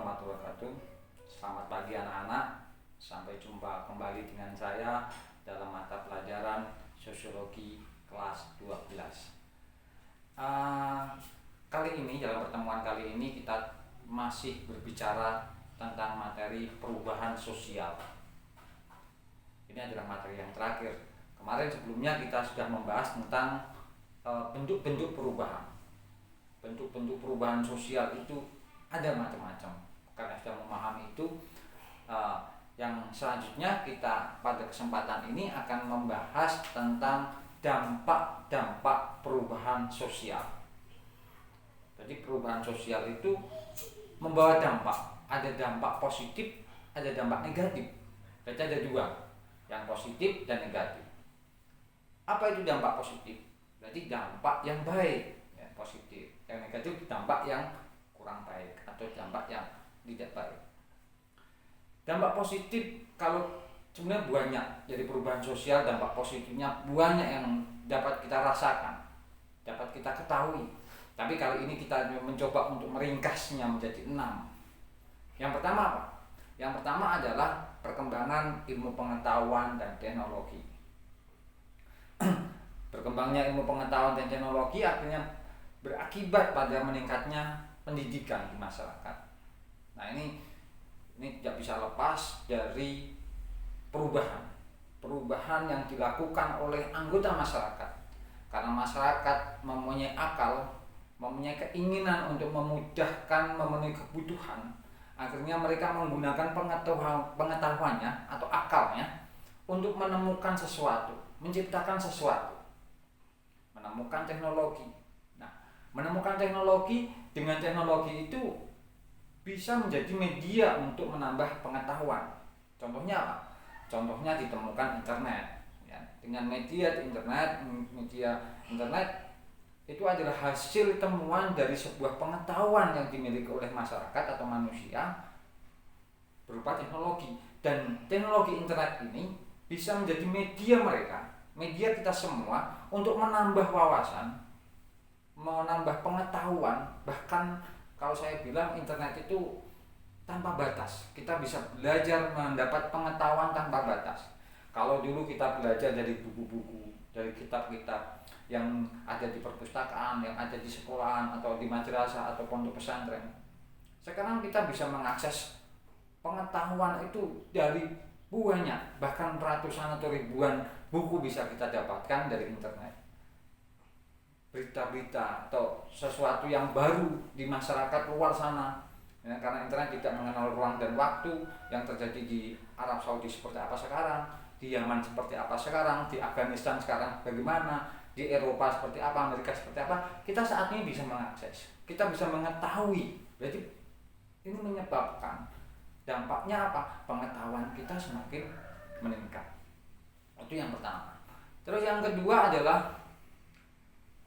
warahmatullahi wabarakatuh. Selamat pagi anak-anak. Sampai jumpa kembali dengan saya dalam mata pelajaran Sosiologi kelas 12. Kali ini, dalam pertemuan kali ini kita masih berbicara tentang materi perubahan sosial. Ini adalah materi yang terakhir. Kemarin sebelumnya kita sudah membahas tentang bentuk-bentuk perubahan. Bentuk-bentuk perubahan sosial itu ada macam-macam. Karena sudah memahami itu, yang selanjutnya kita pada kesempatan ini akan membahas tentang dampak-dampak perubahan sosial. Jadi perubahan sosial itu membawa dampak. Ada dampak positif, ada dampak negatif. Jadi ada dua, yang positif dan negatif. Apa itu dampak positif? Berarti dampak yang baik, ya, positif. Yang negatif dampak yang kurang baik atau dampak yang tidak baik. Dampak positif kalau sebenarnya banyak, jadi perubahan sosial dampak positifnya banyak yang dapat kita rasakan, dapat kita ketahui. Tapi kali ini kita mencoba untuk meringkasnya menjadi 6. Yang pertama apa? Yang pertama adalah perkembangan ilmu pengetahuan dan teknologi. Berkembangnya ilmu pengetahuan dan teknologi akhirnya berakibat pada meningkatnya pendidikan di masyarakat. Nah, ini tidak bisa lepas dari perubahan yang dilakukan oleh anggota masyarakat. Karena masyarakat mempunyai akal, mempunyai keinginan untuk memudahkan memenuhi kebutuhan. Akhirnya mereka menggunakan pengetahuannya atau akalnya untuk menemukan sesuatu, menciptakan sesuatu, menemukan teknologi. Nah, menemukan teknologi, dengan teknologi itu bisa menjadi media untuk menambah pengetahuan. Contohnya apa? Contohnya ditemukan internet. Ya, dengan media internet itu adalah hasil temuan dari sebuah pengetahuan yang dimiliki oleh masyarakat atau manusia berupa teknologi. Dan teknologi internet ini bisa menjadi media mereka, media kita semua untuk menambah wawasan, menambah pengetahuan. Bahkan kalau saya bilang internet itu tanpa batas. Kita bisa belajar mendapat pengetahuan tanpa batas. Kalau dulu kita belajar dari buku-buku, dari kitab-kitab yang ada di perpustakaan, yang ada di sekolahan atau di madrasah atau pondok pesantren. Sekarang kita bisa mengakses pengetahuan itu dari banyak, bahkan ratusan atau ribuan buku bisa kita dapatkan dari internet. Berita-berita atau sesuatu yang baru di masyarakat luar sana, ya, karena internet tidak mengenal ruang dan waktu. Yang terjadi di Arab Saudi seperti apa sekarang, di Yaman seperti apa sekarang, di Afghanistan sekarang bagaimana, di Eropa seperti apa, Amerika seperti apa, kita saat ini bisa mengakses, kita bisa mengetahui. Jadi ini menyebabkan dampaknya apa? Pengetahuan kita semakin meningkat. Itu yang pertama. Terus yang kedua adalah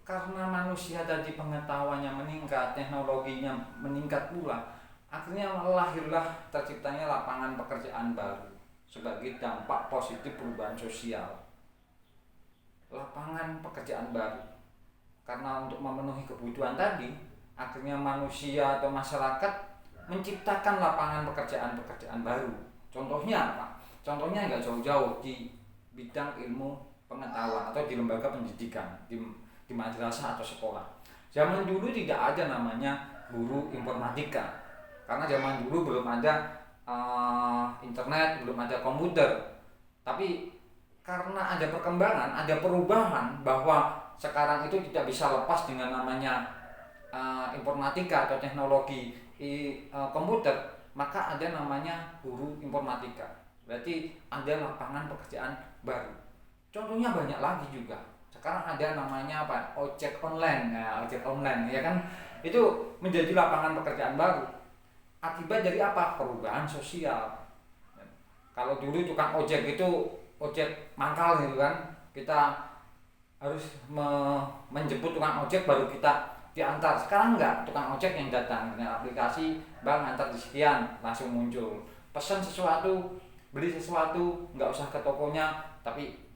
karena manusia tadi pengetahuannya meningkat, teknologinya meningkat pula, akhirnya lahirlah terciptanya lapangan pekerjaan baru sebagai dampak positif perubahan sosial. Lapangan pekerjaan baru, karena untuk memenuhi kebutuhan tadi, akhirnya manusia atau masyarakat menciptakan lapangan pekerjaan baru. Contohnya apa? Contohnya nggak jauh-jauh di bidang ilmu pengetahuan atau di lembaga pendidikan, di madrasah atau sekolah. Zaman dulu tidak ada namanya guru informatika, karena zaman dulu belum ada internet, belum ada komputer. Tapi karena ada perkembangan, ada perubahan bahwa sekarang itu tidak bisa lepas dengan namanya informatika atau teknologi komputer, maka ada namanya guru informatika. Berarti ada lapangan pekerjaan baru. Contohnya banyak lagi juga. Sekarang ada namanya apa? Ojek online. Nah, ojek online ya kan, itu menjadi lapangan pekerjaan baru. Akibat dari apa? Perubahan sosial. Kalau dulu tukang ojek itu ojek mangkal gitu kan, kita harus menjemput tukang ojek baru kita diantar. Sekarang enggak, tukang ojek yang datang dengan aplikasi, bang antar di sekian, langsung muncul. Pesan sesuatu, beli sesuatu, nggak usah ke tokonya, tapi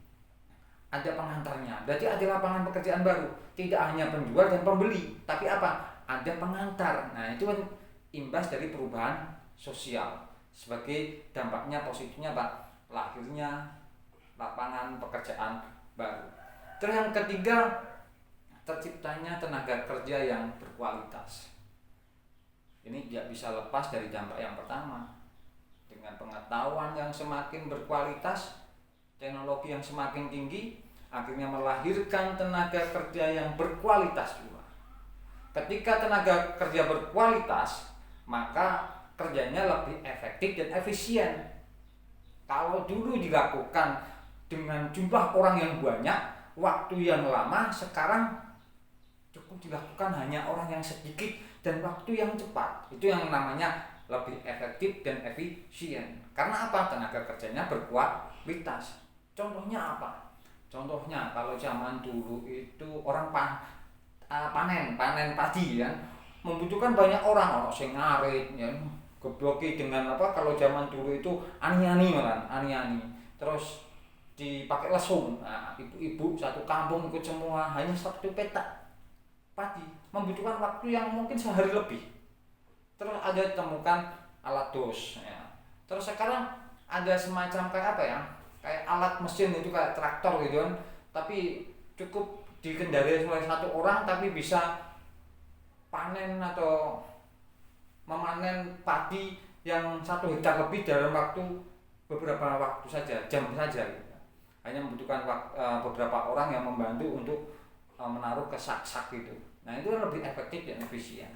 ada pengantarnya. Berarti ada lapangan pekerjaan baru. Tidak hanya penjual dan pembeli, tapi apa? Ada pengantar. Nah, itu kan imbas dari perubahan sosial. Sebagai dampaknya positifnya Pak, lahirnya lapangan pekerjaan baru. Terus yang ketiga, terciptanya tenaga kerja yang berkualitas. Ini tidak bisa lepas dari dampak yang pertama. Dengan pengetahuan yang semakin berkualitas, teknologi yang semakin tinggi, akhirnya melahirkan tenaga kerja yang berkualitas juga. Ketika tenaga kerja berkualitas, maka kerjanya lebih efektif dan efisien. Kalau dulu dilakukan dengan jumlah orang yang banyak, waktu yang lama, sekarang cukup dilakukan hanya orang yang sedikit dan waktu yang cepat. Itu yang namanya lebih efektif dan efisien. Karena apa? Tenaga kerjanya berkualitas. Contohnya apa? Contohnya kalau zaman dulu itu orang panen padi kan, membutuhkan banyak orang sing ngarit ya, gebloki dengan apa, kalau zaman dulu itu ani-ani malah ani-ani. Terus dipakai lesung. Nah, ibu-ibu satu kampung ikut semua, hanya satu petak padi membutuhkan waktu yang mungkin sehari lebih. Terus ada temukan alat dos ya. Terus sekarang ada semacam kayak apa ya, kayak alat mesin itu kayak traktor gitu kan, tapi cukup dikendarai oleh satu orang tapi bisa panen atau memanen padi yang 1 hektar lebih dalam waktu beberapa waktu saja, jam saja gitu. Hanya membutuhkan beberapa orang yang membantu untuk menaruh ke sak-sak gitu. Nah, itu lebih efektif dan efisien.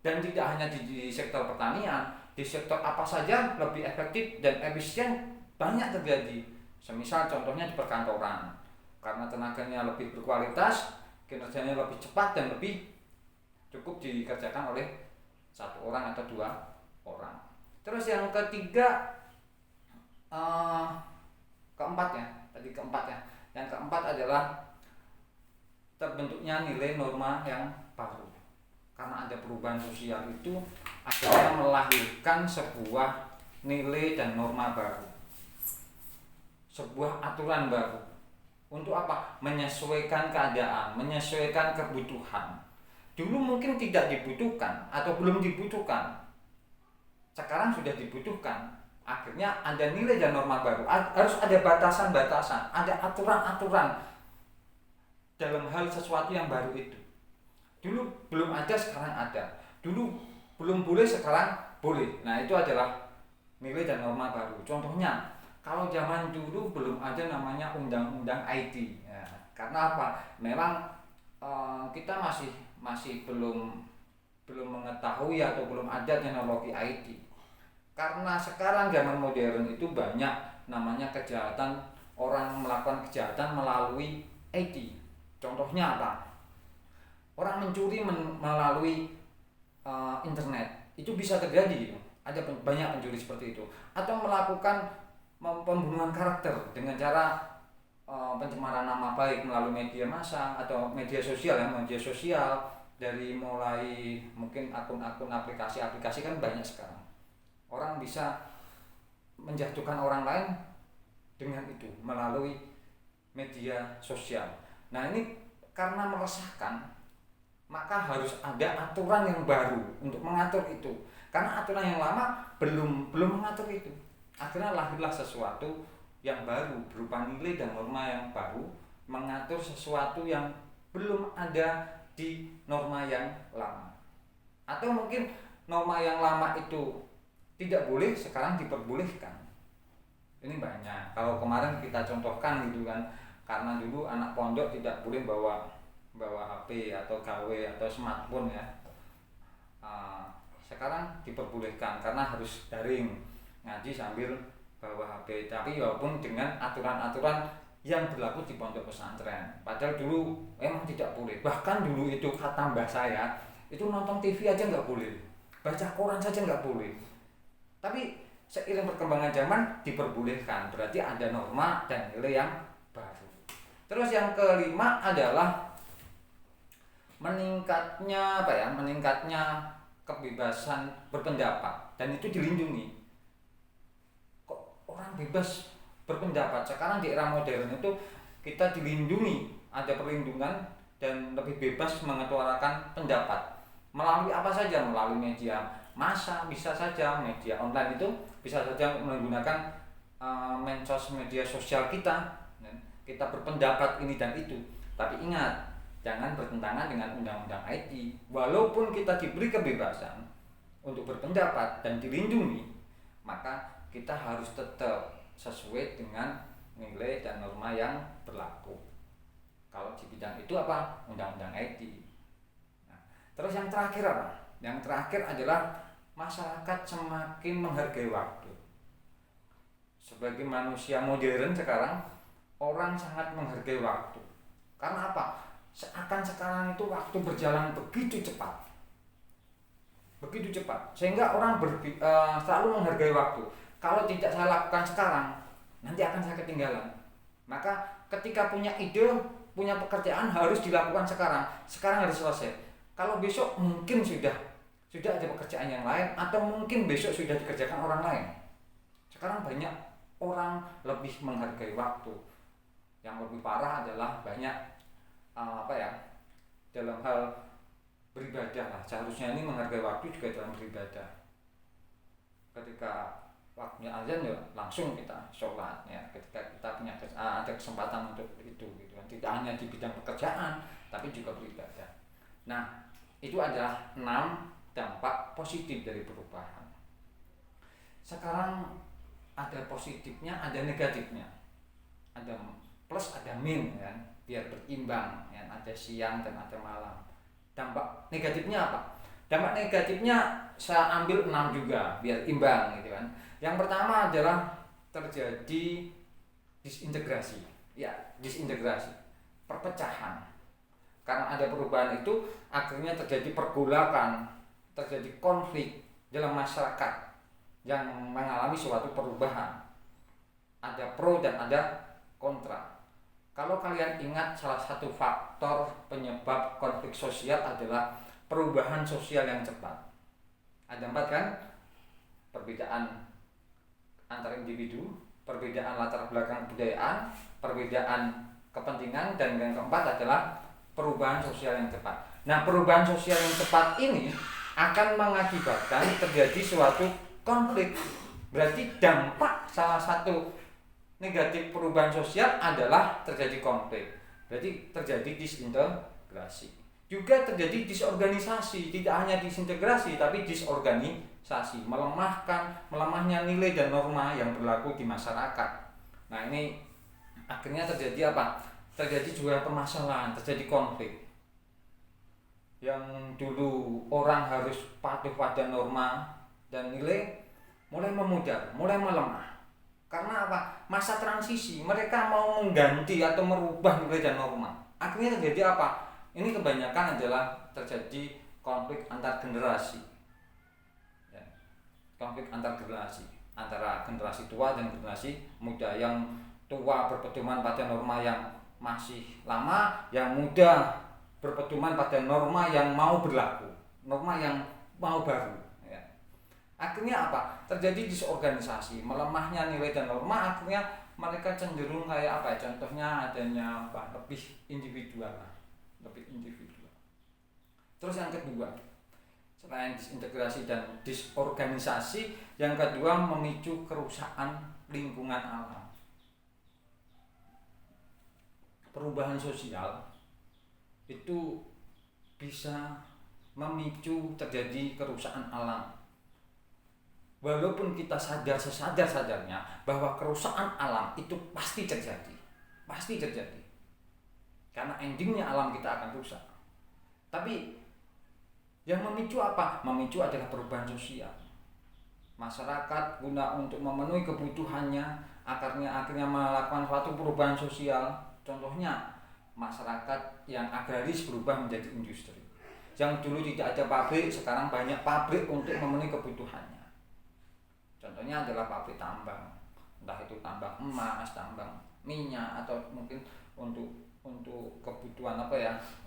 Dan tidak hanya di sektor pertanian, di sektor apa saja lebih efektif dan efisien banyak terjadi. Semisal contohnya di perkantoran, karena tenaganya lebih berkualitas, kinerjanya lebih cepat dan lebih cukup dikerjakan oleh 1 orang atau 2 orang. Terus yang ketiga, keempat ya, tadi keempat ya. Yang keempat adalah terbentuknya nilai norma yang baru. Karena ada perubahan sosial itu akhirnya melahirkan sebuah nilai dan norma baru, sebuah aturan baru. Untuk apa? Menyesuaikan keadaan, menyesuaikan kebutuhan. Dulu mungkin tidak dibutuhkan atau belum dibutuhkan, sekarang sudah dibutuhkan. Akhirnya ada nilai dan norma baru, harus ada batasan-batasan, ada aturan-aturan dalam hal sesuatu yang baru itu. Dulu belum ada, sekarang ada. Dulu belum boleh, sekarang boleh. Nah, itu adalah nilai dan norma baru. Contohnya, kalau zaman dulu belum ada namanya undang-undang IT ya. Karena apa? Memang kita masih belum mengetahui atau belum ada teknologi IT. Karena sekarang zaman modern itu banyak namanya kejahatan, orang melakukan kejahatan melalui IT. Contohnya apa? Orang mencuri melalui internet, itu bisa terjadi. Ada banyak pencuri seperti itu. Atau melakukan pembunuhan karakter dengan cara pencemaran nama baik melalui media massa atau media sosial ya, media sosial, dari mulai mungkin akun-akun aplikasi kan banyak sekarang. Orang bisa menjatuhkan orang lain dengan itu melalui media sosial. Nah, ini karena meresahkan, maka harus ada aturan yang baru untuk mengatur itu. Karena aturan yang lama belum mengatur itu. Akhirnya lahirlah sesuatu yang baru berupa nilai dan norma yang baru, mengatur sesuatu yang belum ada di norma yang lama. Atau mungkin norma yang lama itu tidak boleh, sekarang diperbolehkan. Ini banyak. Kalau kemarin kita contohkan gitu kan, karena dulu anak pondok tidak boleh bawa HP atau KW atau smartphone ya. Sekarang diperbolehkan karena harus daring, ngaji sambil bawa HP. Tapi walaupun dengan aturan-aturan yang berlaku di pondok pesantren. Padahal dulu emang tidak boleh. Bahkan dulu itu kata mbah saya, itu nonton TV aja nggak boleh, baca koran saja nggak boleh. Tapi seiring perkembangan zaman diperbolehkan. Berarti ada norma dan nilai yang baru. Terus yang kelima adalah meningkatnya kebebasan berpendapat, dan itu dilindungi. Kok orang bebas berpendapat? Sekarang di era modern itu kita dilindungi, ada perlindungan dan lebih bebas mengeluarkan pendapat, melalui apa saja, melalui media massa bisa saja, media online itu bisa saja menggunakan media sosial kita. Kita berpendapat ini dan itu, tapi ingat jangan bertentangan dengan undang-undang IT. Walaupun kita diberi kebebasan untuk berpendapat dan dilindungi, maka kita harus tetap sesuai dengan nilai dan norma yang berlaku. Kalau di bidang itu apa? Undang-undang IT. Nah, terus yang terakhir apa? Yang terakhir adalah masyarakat semakin menghargai waktu. Sebagai manusia modern sekarang, orang sangat menghargai waktu. Karena apa? Seakan sekarang itu waktu berjalan begitu cepat. Begitu cepat. Sehingga orang selalu menghargai waktu. Kalau tidak saya lakukan sekarang, nanti akan saya ketinggalan. Maka ketika punya ide, punya pekerjaan harus dilakukan sekarang. Sekarang harus selesai. Kalau besok mungkin sudah ada pekerjaan yang lain, atau mungkin besok sudah dikerjakan orang lain. Sekarang banyak orang lebih menghargai waktu. Yang lebih parah adalah banyak dalam hal beribadah lah. Seharusnya ini menghargai waktu juga dalam beribadah. Ketika waktunya azan ya langsung kita sholat ya. Ketika kita punya ada kesempatan untuk itu gitu kan. Tidak hanya di bidang pekerjaan tapi juga beribadah. Nah, itu adalah 6 dampak positif dari perubahan. Sekarang ada positifnya, ada negatifnya. Ada plus, ada min kan, biar berimbang ya. Ada siang dan ada malam. Dampak negatifnya apa? Dampak negatifnya saya ambil 6 juga biar imbang gitu kan. Yang pertama adalah terjadi disintegrasi. Ya, disintegrasi. Perpecahan. Karena ada perubahan itu akhirnya terjadi pergolakan, terjadi konflik dalam masyarakat yang mengalami suatu perubahan. Ada pro dan ada kontra. Kalau kalian ingat, salah satu faktor penyebab konflik sosial adalah perubahan sosial yang cepat. Ada 4 kan? Perbedaan antar individu, perbedaan latar belakang kebudayaan, perbedaan kepentingan, dan yang keempat adalah perubahan sosial yang cepat. Nah, perubahan sosial yang cepat ini akan mengakibatkan terjadi suatu konflik. Berarti dampak salah satu negatif perubahan sosial adalah terjadi konflik. Berarti terjadi disintegrasi. Juga terjadi disorganisasi, tidak hanya disintegrasi tapi disorganisasi, melemahnya nilai dan norma yang berlaku di masyarakat. Nah, ini akhirnya terjadi apa? Terjadi juga permasalahan, terjadi konflik. Yang dulu orang harus patuh pada norma dan nilai mulai memudar, mulai melemah. Karena apa? Masa transisi, mereka mau mengganti atau merubah nilai dan norma. Akhirnya terjadi apa? Ini kebanyakan adalah terjadi konflik antar generasi. Ya. Konflik antar generasi, antara generasi tua dan generasi muda. Yang tua berpedoman pada norma yang masih lama, yang muda berpedoman pada norma yang mau berlaku, norma yang mau baru. Ya. Akhirnya apa? Terjadi disorganisasi, melemahnya nilai dan norma. Akhirnya mereka cenderung kayak apa? Contohnya adanya lebih individual. Terus yang kedua, selain disintegrasi dan disorganisasi, yang kedua memicu kerusakan lingkungan alam. Perubahan sosial itu bisa memicu terjadi kerusakan alam. Walaupun kita sadar sesadar-sadarnya bahwa kerusakan alam itu pasti terjadi. Karena endingnya alam kita akan rusak. Tapi yang memicu apa? Memicu adalah perubahan sosial. Masyarakat guna untuk memenuhi kebutuhannya, akhirnya melakukan suatu perubahan sosial. Contohnya masyarakat yang agraris berubah menjadi industri. Yang dulu tidak ada pabrik, sekarang banyak pabrik untuk memenuhi kebutuhannya. Contohnya adalah pabrik tambang, entah itu tambang emas, tambang minyak, atau mungkin untuk kebutuhan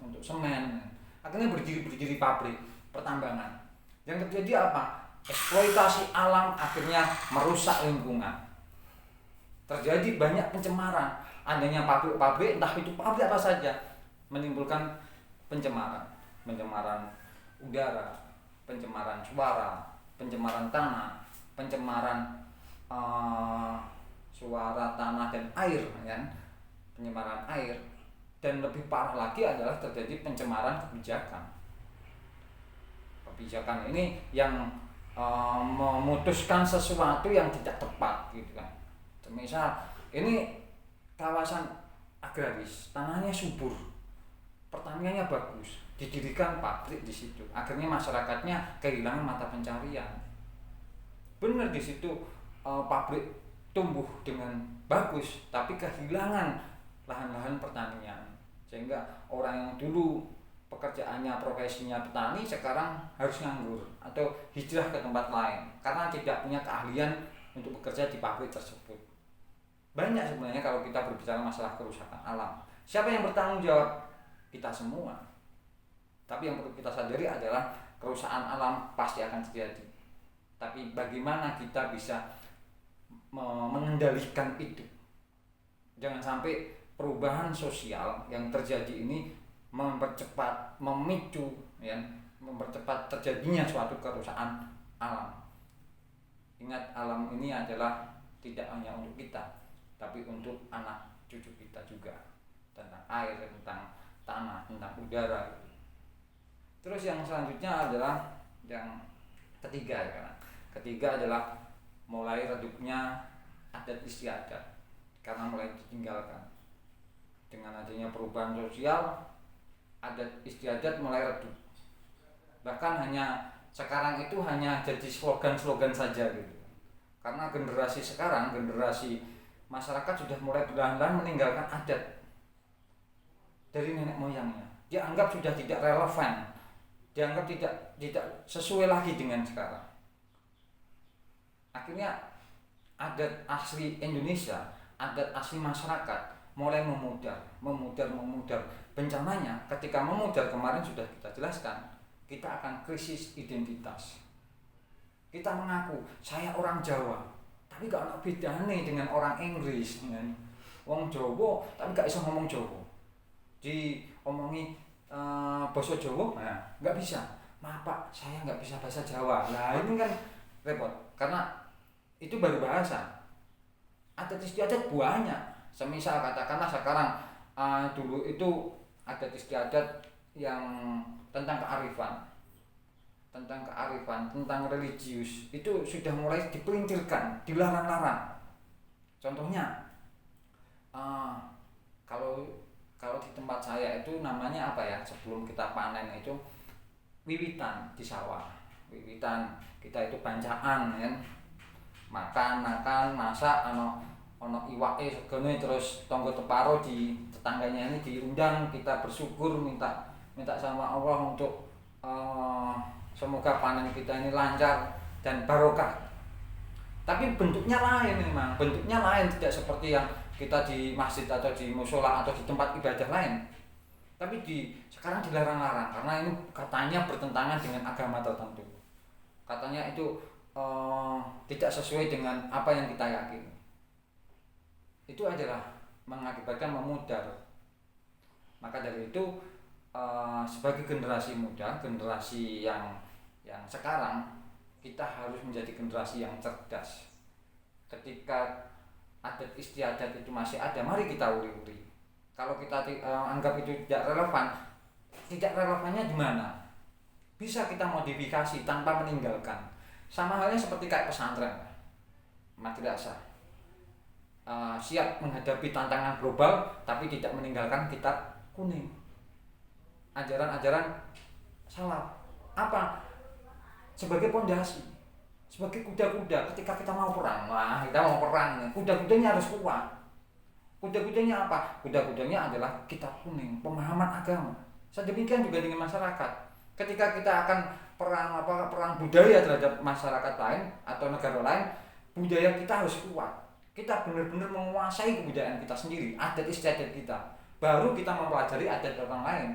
untuk semen. Akhirnya berdiri pabrik pertambangan. Yang terjadi apa? Eksploitasi alam akhirnya merusak lingkungan. Terjadi banyak pencemaran. Adanya pabrik-pabrik, entah itu pabrik apa saja, menimbulkan pencemaran udara, pencemaran suara, pencemaran tanah, pencemaran suara, tanah dan air, kan? Pencemaran air. Dan lebih parah lagi adalah terjadi pencemaran kebijakan. Kebijakan ini yang memutuskan sesuatu yang tidak tepat, gitu kan. Misal ini kawasan agraris, tanahnya subur, pertaniannya bagus, didirikan pabrik di situ, akhirnya masyarakatnya kehilangan mata pencarian. Benar di situ pabrik tumbuh dengan bagus, tapi kehilangan lahan-lahan pertanian, sehingga orang yang dulu pekerjaannya profesinya petani sekarang harus nganggur atau hijrah ke tempat lain karena tidak punya keahlian untuk bekerja di pabrik tersebut. Banyak sebenarnya kalau kita berbicara masalah kerusakan alam. Siapa yang bertanggung jawab? Kita semua. Tapi yang perlu kita sadari adalah kerusakan alam pasti akan terjadi. Tapi bagaimana kita bisa mengendalikan itu? Jangan sampai perubahan sosial yang terjadi ini mempercepat, memicu, ya, mempercepat terjadinya suatu kerusakan alam. Ingat, alam ini adalah tidak hanya untuk kita, tapi untuk anak cucu kita juga, tentang air, tentang tanah, tentang udara. Terus yang selanjutnya adalah yang ketiga, ya. Ketiga adalah mulai redupnya adat istiadat karena mulai ditinggalkan. Dengan adanya perubahan sosial, adat istiadat mulai redup. Bahkan hanya sekarang itu hanya jadi slogan-slogan saja gitu. Karena generasi sekarang, generasi masyarakat sudah mulai perlahan-lahan meninggalkan adat dari nenek moyangnya. Dianggap sudah tidak relevan, dianggap tidak sesuai lagi dengan sekarang. Akhirnya adat asli Indonesia, adat asli masyarakat mulai memudar. Bencananya ketika memudar kemarin sudah kita jelaskan, kita akan krisis identitas. Kita mengaku saya orang Jawa, tapi gak ada bedanya dengan orang Inggris, kan? Wong Jawa, tapi gak bisa ngomong Jawa. Diomongi bahasa Jawa, nah, gak bisa. Maaf Pak, saya gak bisa bahasa Jawa. Nah ini kan repot, karena itu baru bahasa. Adat istiadat banyak. Semisal katakanlah sekarang dulu itu adat istiadat yang tentang kearifan, tentang religius, itu sudah mulai dipelintirkan, dilarang-larang. Contohnya, kalau di tempat saya itu namanya apa ya? Sebelum kita panen itu wiwitan di sawah. Wiwitan kita itu bancaan, kan? Makan, masak, ono iwake segone, terus tonggo teparo di tetangganya ini diundang, kita bersyukur, minta sama Allah untuk semoga panen kita ini lancar dan barokah. Tapi bentuknya lain memang, tidak seperti yang kita di masjid atau di mushola atau di tempat ibadah lain. Tapi sekarang dilarang-larang karena ini katanya bertentangan dengan agama tertentu. Katanya itu tidak sesuai dengan apa yang kita yakini. Itu adalah mengakibatkan memudar. Maka dari itu sebagai generasi muda, generasi yang sekarang, kita harus menjadi generasi yang cerdas. Ketika adat istiadat itu masih ada, mari kita uri-uri. Kalau kita anggap itu tidak relevan, tidak relevannya di mana? Bisa kita modifikasi tanpa meninggalkan. Sama halnya seperti kayak pesantren, madrasah. Siap menghadapi tantangan global tapi tidak meninggalkan kitab kuning, ajaran-ajaran salaf. Apa? Sebagai pondasi, sebagai kuda-kuda ketika kita mau perang. Wah, kita mau perang, kuda-kudanya harus kuat. Kuda-kudanya apa? Kuda-kudanya adalah kitab kuning, pemahaman agama. Sedemikian juga dengan masyarakat. Ketika kita akan perang budaya terhadap masyarakat lain atau negara lain, budaya kita harus kuat. Kita benar-benar menguasai kebudayaan kita sendiri, adat istiadat kita. Baru kita mempelajari adat orang lain.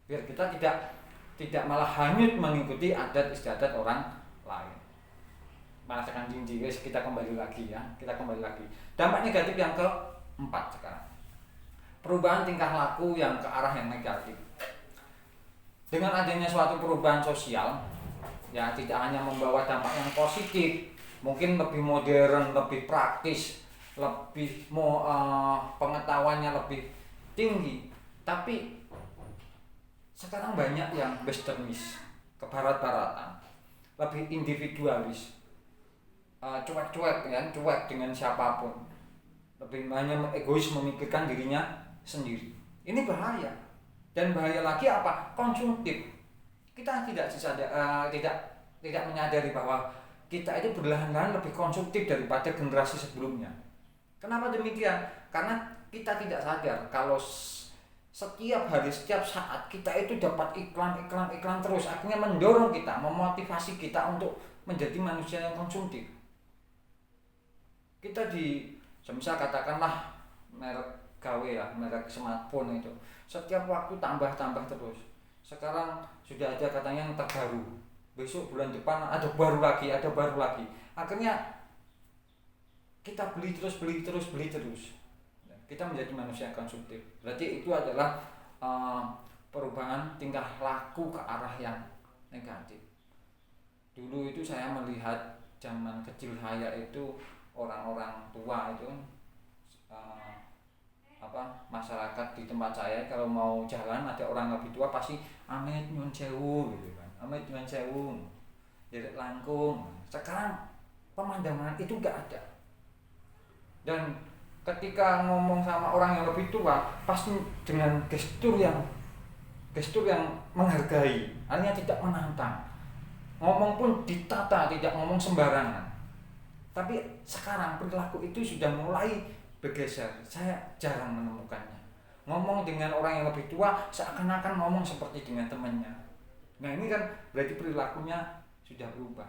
Biar kita tidak malah hanyut mengikuti adat istiadat orang lain. Merasakan jinji, guys, kita kembali lagi. Dampak negatif yang keempat sekarang. Perubahan tingkah laku yang ke arah yang negatif. Dengan adanya suatu perubahan sosial, ya tidak hanya membawa dampak yang positif, mungkin lebih modern, lebih praktis, lebih pengetahuannya lebih tinggi, tapi sekarang banyak yang westernis, kebarat-baratan, lebih individualis, cuek-cuek ya, cuek dengan siapapun, lebih hanya egois memikirkan dirinya sendiri. Ini bahaya. Dan bahaya lagi apa? Konsumtif. Kita tidak menyadari bahwa kita itu berlahan-lahan lebih konsumtif daripada generasi sebelumnya. Kenapa demikian? Karena kita tidak sadar kalau setiap hari, setiap saat kita itu dapat iklan terus, akhirnya mendorong kita, memotivasi kita untuk menjadi manusia yang konsumtif. Kita semisal katakanlah merek KW ya, merek smartphone itu setiap waktu tambah terus. Sekarang sudah ada katanya yang terbaru, besok bulan depan ada baru lagi. Akhirnya kita beli terus. Kita menjadi manusia konsumtif. Berarti itu adalah perubahan tingkah laku ke arah yang negatif. Dulu itu saya melihat zaman kecil saya itu orang-orang tua itu masyarakat di tempat saya kalau mau jalan ada orang lebih tua pasti amit nyuwun sewu gitu kan. Amit nyuwun sewu. Derek langkung. Sekarang pemandangan itu enggak ada. Dan ketika ngomong sama orang yang lebih tua pasti dengan gestur yang menghargai, artinya tidak menantang. Ngomong pun ditata, tidak ngomong sembarangan. Tapi sekarang perilaku itu sudah mulai bergeser. Saya jarang menemukannya. Ngomong dengan orang yang lebih tua seakan-akan ngomong seperti dengan temannya. Nah ini kan berarti perilakunya sudah berubah.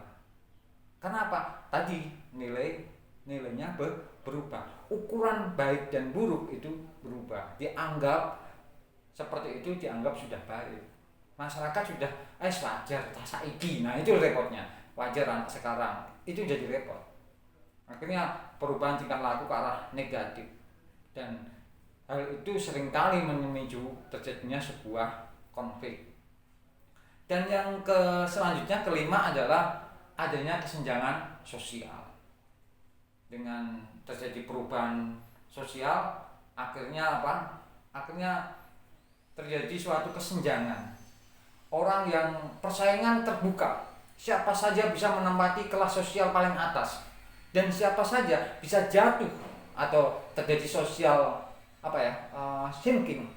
Kenapa? Tadi nilainya berubah. Ukuran baik dan buruk itu berubah. Dianggap seperti itu dianggap sudah baik. Masyarakat sudah wajar tak saiki. Nah itu repotnya. Wajar anak sekarang. Itu jadi repot. Akhirnya perubahan tingkah laku ke arah negatif. Dan hal itu seringkali memicu terjadinya sebuah konflik. Dan yang selanjutnya kelima adalah adanya kesenjangan sosial. Dengan terjadi perubahan sosial, akhirnya apa? Akhirnya terjadi suatu kesenjangan. Orang yang persaingan terbuka. Siapa saja bisa menempati kelas sosial paling atas. Dan siapa saja bisa jatuh atau terjadi sosial sinking.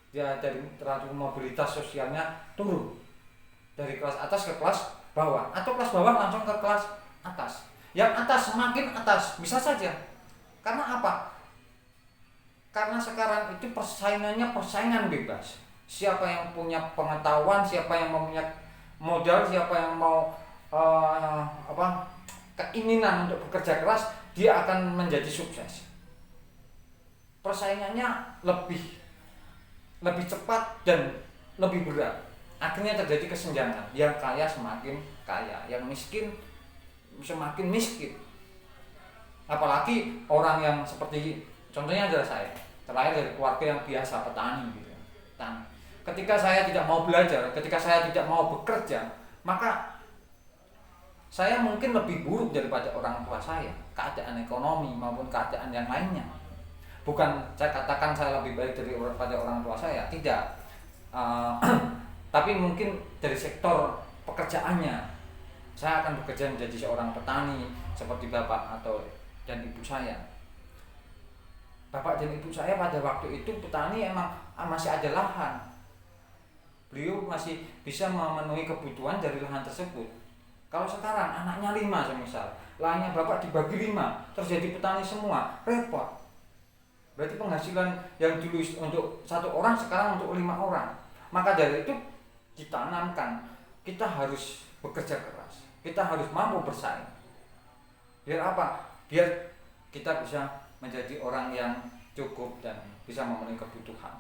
Dia dari teratur mobilitas sosialnya turun dari kelas atas ke kelas bawah atau kelas bawah langsung ke kelas atas. Yang atas semakin atas bisa saja. Karena apa? Karena sekarang itu persaingan bebas. Siapa yang punya pengetahuan, siapa yang mempunyai modal, siapa yang mau keinginan untuk bekerja keras, dia akan menjadi sukses. Persaingannya lebih cepat dan lebih berat. Akhirnya terjadi kesenjangan. Yang kaya semakin kaya, yang miskin semakin miskin. Apalagi orang yang seperti contohnya adalah saya, terlahir dari keluarga yang biasa petani gitu. Ketika saya tidak mau belajar, ketika saya tidak mau bekerja, maka saya mungkin lebih buruk daripada orang tua saya, keadaan ekonomi maupun keadaan yang lainnya. Bukan saya katakan saya lebih baik daripada orang tua saya, tidak. Tapi mungkin dari sektor pekerjaannya, saya akan bekerja menjadi seorang petani seperti bapak dan ibu saya. Bapak dan ibu saya pada waktu itu petani emang masih ada lahan. Beliau masih bisa memenuhi kebutuhan dari lahan tersebut. Kalau sekarang anaknya 5 semisal, lahannya bapak dibagi 5, terjadi petani semua, repot. Berarti penghasilan yang dulu untuk 1 orang sekarang untuk 5 orang. Maka dari itu ditanamkan, kita harus bekerja keras, kita harus mampu bersaing. Biar apa? Biar kita bisa menjadi orang yang cukup dan bisa memenuhi kebutuhan.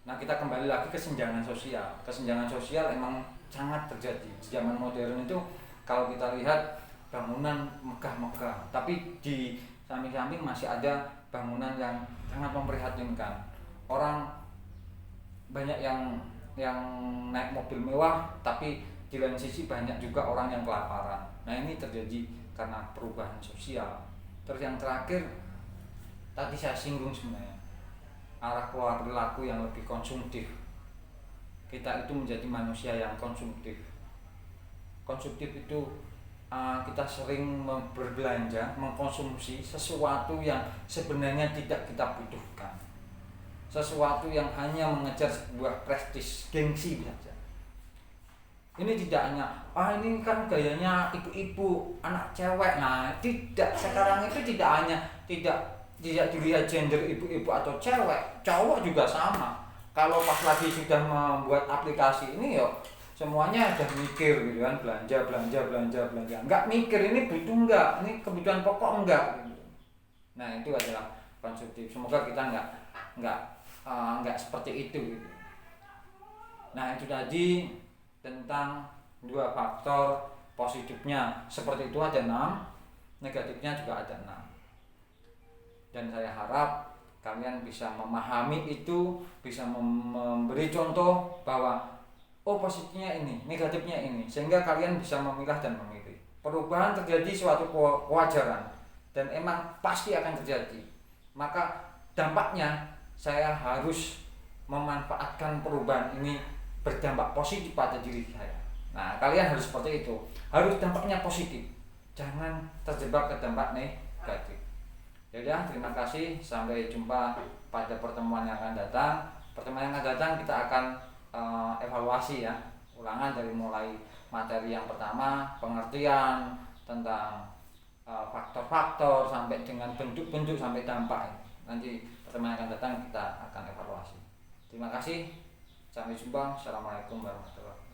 Nah kita kembali lagi ke kesenjangan sosial. Kesenjangan sosial emang sangat terjadi di zaman modern itu. Kalau kita lihat bangunan megah-megah, tapi di samping-samping masih ada bangunan yang sangat memprihatinkan. Orang banyak yang yang naik mobil mewah, tapi di lain sisi banyak juga orang yang kelaparan. Nah ini terjadi karena perubahan sosial. Terus yang terakhir tadi saya singgung sebenarnya, arah keluar perilaku yang lebih konsumtif. Kita itu menjadi manusia yang konsumtif. Konsumtif itu kita sering berbelanja, mengkonsumsi sesuatu yang sebenarnya tidak kita butuhkan, sesuatu yang hanya mengejar sebuah prestis, gengsi saja. Ini tidak hanya ini kan gayanya ibu-ibu, anak cewek. Nah, tidak, sekarang itu tidak dilihat gender ibu-ibu atau cewek, cowok juga sama. Kalau pas lagi sudah membuat aplikasi ini semuanya udah mikir gitu kan, belanja, enggak mikir ini butuh enggak, ini kebutuhan pokok enggak gitu. Nah itu adalah konsumtif. Semoga kita enggak seperti itu gitu. Nah itu tadi tentang 2 faktor positifnya, seperti itu ada 6, negatifnya juga ada 6. Dan saya harap kalian bisa memahami itu, bisa memberi contoh bahwa positifnya ini, negatifnya ini, sehingga kalian bisa memilah dan memilih. Perubahan terjadi suatu kewajaran dan emang pasti akan terjadi. Maka dampaknya saya harus memanfaatkan perubahan ini berdampak positif pada diri saya. Nah, kalian harus seperti itu. Harus dampaknya positif. Jangan terjebak ke dampak negatif. Ya, terima kasih. Sampai jumpa pada pertemuan yang akan datang. Pertemuan yang akan datang kita akan evaluasi ya, ulangan dari mulai materi yang pertama, pengertian tentang faktor-faktor sampai dengan bentuk-bentuk sampai dampak. Nanti pertemuan yang akan datang kita akan evaluasi. Terima kasih. Sampai jumpa. Assalamualaikum warahmatullahi wabarakatuh.